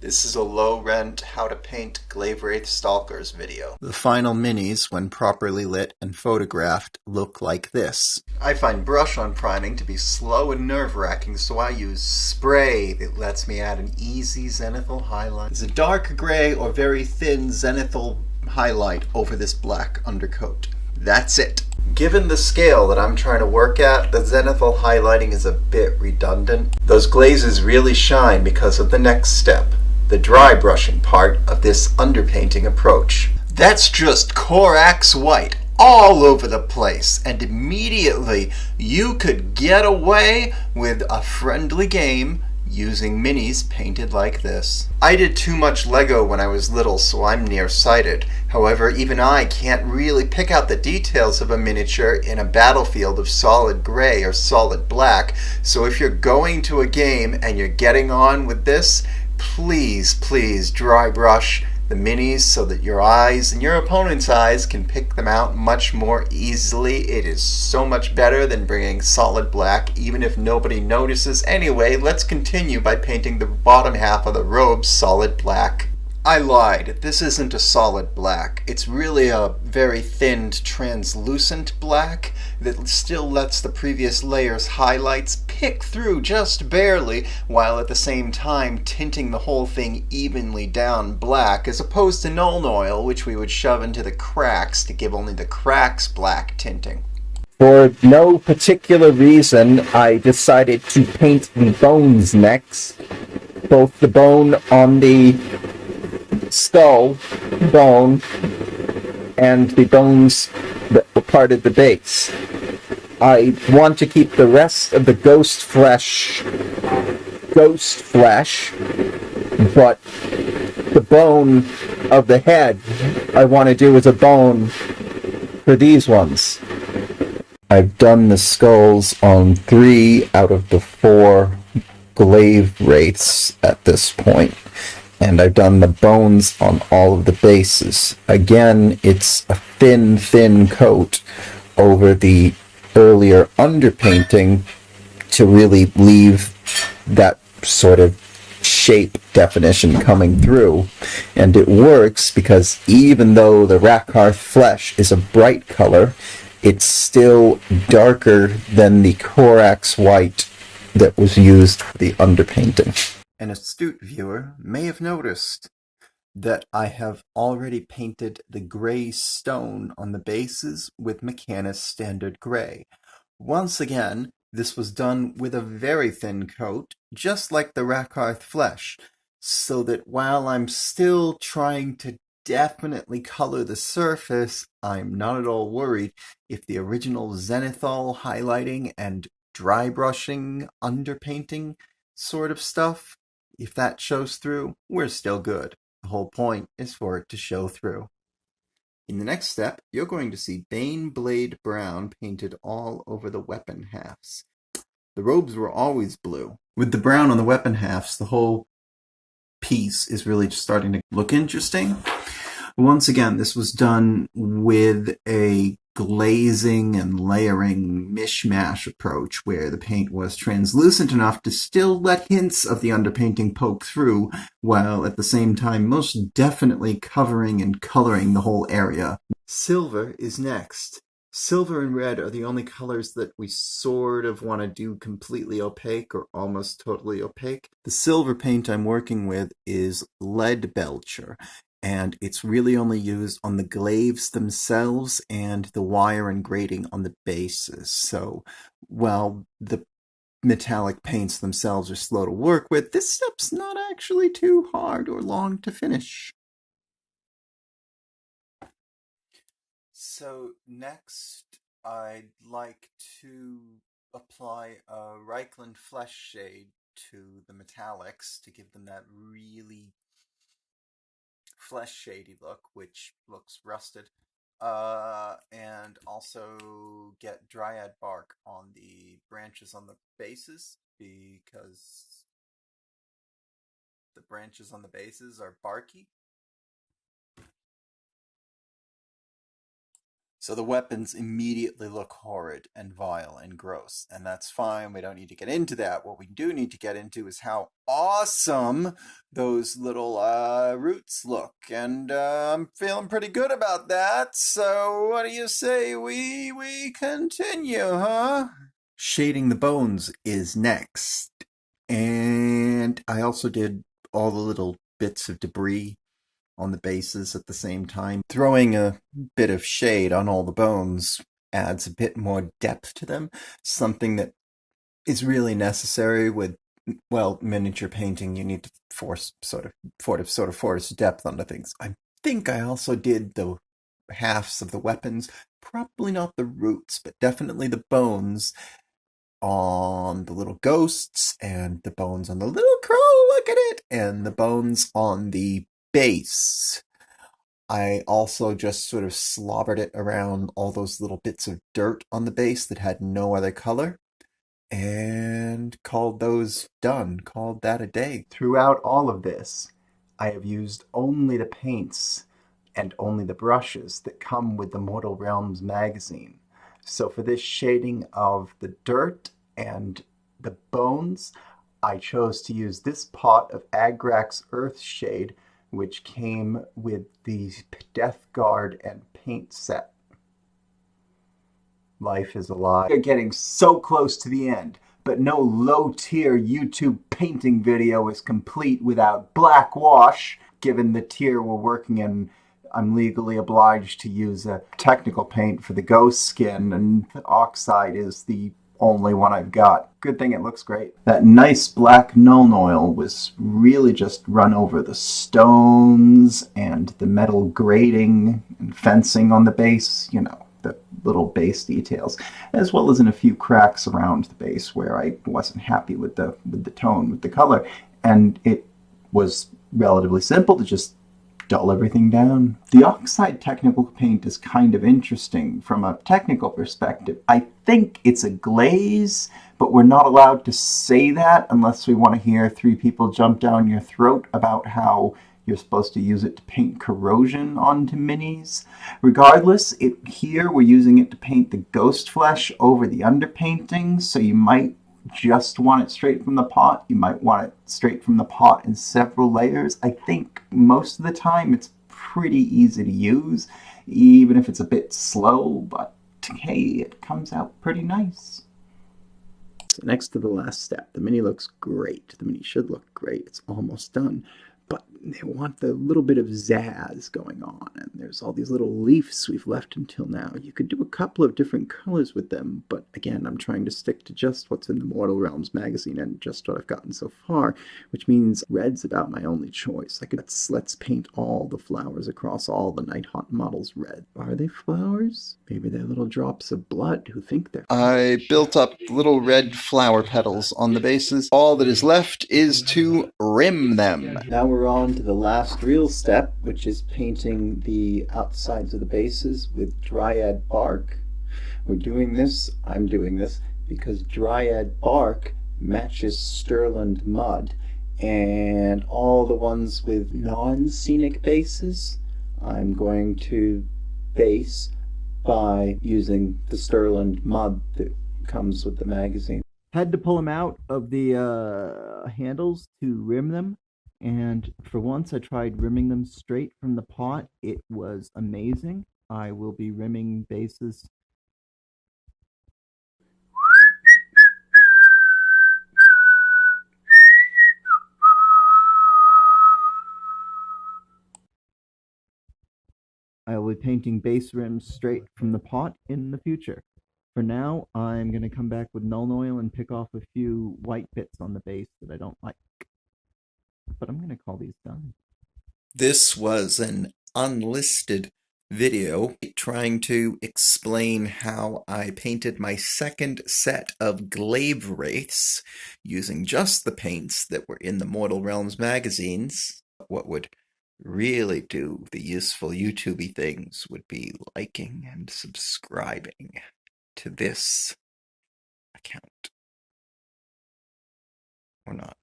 This is a low-rent how to paint Glaivewraith Stalkers video. The final minis, when properly lit and photographed, look like this. I find brush-on priming to be slow and nerve-wracking, so I use spray that lets me add an easy zenithal highlight. There's a dark gray or very thin zenithal highlight over this black undercoat. That's it. Given the scale that I'm trying to work at, the zenithal highlighting is a bit redundant. Those glazes really shine because of the next step, the dry brushing part of this underpainting approach. That's just Corax White all over the place, and immediately you could get away with a friendly game using minis painted like this. I did too much Lego when I was little, so I'm nearsighted. However, even I can't really pick out the details of a miniature in a battlefield of solid gray or solid black, so if you're going to a game and you're getting on with this, please dry brush the minis so that your eyes and your opponent's eyes can pick them out much more easily. It is so much better than bringing solid black, even if nobody notices. Anyway, let's continue by painting the bottom half of the robe solid black. I lied. This isn't a solid black. It's really a very thinned, translucent black that still lets the previous layer's highlights pick through just barely, while at the same time tinting the whole thing evenly down black, as opposed to Nuln Oil, which we would shove into the cracks to give only the cracks black tinting. For no particular reason, I decided to paint the bones next. Both the bone on the skull bone and the bones that were part of the base. I want to keep the rest of the ghost flesh, but the bone of the head I want to do as a bone for these ones. I've done the skulls on 3 out of the 4 Glaivewraiths at this point, and I've done the bones on all of the bases. Again, it's a thin coat over the earlier underpainting to really leave that sort of shape definition coming through. And it works because even though the Rakarth Flesh is a bright color, it's still darker than the Corax White that was used for the underpainting. An astute viewer may have noticed that I have already painted the gray stone on the bases with Mechanus Standard Gray. Once again, this was done with a very thin coat, just like the Rakarth Flesh, so that while I'm still trying to definitely color the surface, I'm not at all worried if the original zenithal highlighting and dry brushing underpainting sort of stuff, if that shows through, we're still good. The whole point is for it to show through. In the next step, you're going to see Baneblade Brown painted all over the weapon halves. The robes were always blue. With the brown on the weapon halves, the whole piece is really just starting to look interesting. Once again, this was done with a glazing and layering mishmash approach where the paint was translucent enough to still let hints of the underpainting poke through, while at the same time most definitely covering and coloring the whole area. Silver is next. Silver and red are the only colors that we sort of want to do completely opaque or almost totally opaque. The silver paint I'm working with is Leadbelcher, and it's really only used on the glaives themselves and the wire and grating on the bases. So while the metallic paints themselves are slow to work with, this step's not actually too hard or long to finish. So next, I'd like to apply a Reikland Fleshshade to the metallics to give them that really flesh shady look, which looks rusted, and also get Dryad Bark on the branches on the bases, because the branches on the bases are barky. So the weapons immediately look horrid and vile and gross, and that's fine. We don't need to get into that. What we do need to get into is how awesome those little roots look, and I'm feeling pretty good about that. So what do you say we continue, huh? Shading the bones is next, and I also did all the little bits of debris on the bases at the same time. Throwing a bit of shade on all the bones adds a bit more depth to them, something that is really necessary with, well, miniature painting. You need to force depth onto things. I think I also did the halves of the weapons, probably not the roots, but definitely the bones on the little ghosts, and the bones on the little crow, look at it, and the bones on the base. I also just sort of slobbered it around all those little bits of dirt on the base that had no other color, and called those done, called that a day. Throughout all of this, I have used only the paints and only the brushes that come with the Mortal Realms magazine. So for this shading of the dirt and the bones, I chose to use this pot of Agrax Earthshade, which came with the Death Guard and paint set. Life is alive. We're getting so close to the end, but no low-tier YouTube painting video is complete without black wash. Given the tier we're working in, I'm legally obliged to use a technical paint for the ghost skin, and Oxide is the only one I've got. Good thing it looks great. That nice black Nuln Oil was really just run over the stones and the metal grating and fencing on the base, you know, the little base details, as well as in a few cracks around the base where I wasn't happy with the tone, with the color. And it was relatively simple to just dull everything down. The Oxide technical paint is kind of interesting from a technical perspective. I think it's a glaze, but we're not allowed to say that unless we want to hear three people jump down your throat about how you're supposed to use it to paint corrosion onto minis. Regardless, here we're using it to paint the ghost flesh over the underpainting, so you might just want it straight from the pot. You might want it straight from the pot in several layers. I think most of the time it's pretty easy to use, even if it's a bit slow, but hey, it comes out pretty nice. So next to the last step, the mini looks great. The mini should look great. It's almost done. But they want the little bit of zazz going on, and there's all these little leaves we've left until now. You could do a couple of different colors with them, but again, I'm trying to stick to just what's in the Mortal Realms magazine and just what I've gotten so far, which means red's about my only choice. Let's paint all the flowers across all the Nighthaunt models red. Are they flowers? Maybe they're little drops of blood who think they're flowers. I built up little red flower petals on the bases. All that is left is to rim them. Now we're on to the last real step, which is painting the outsides of the bases with Dryad Bark. I'm doing this because Dryad Bark matches Stirland Mud, and all the ones with non-scenic bases I'm going to base by using the Stirland Mud that comes with the magazine. Had to pull them out of the handles to rim them. And for once I tried rimming them straight from the pot. It was amazing. I will be rimming bases. I will be painting base rims straight from the pot in the future. For now, I'm going to come back with Nuln Oil and pick off a few white bits on the base that I don't like. But I'm going to call these done. This was an unlisted video trying to explain how I painted my second set of Glaivewraiths using just the paints that were in the Mortal Realms magazines. What would really do the useful YouTube-y things would be liking and subscribing to this account. Or not.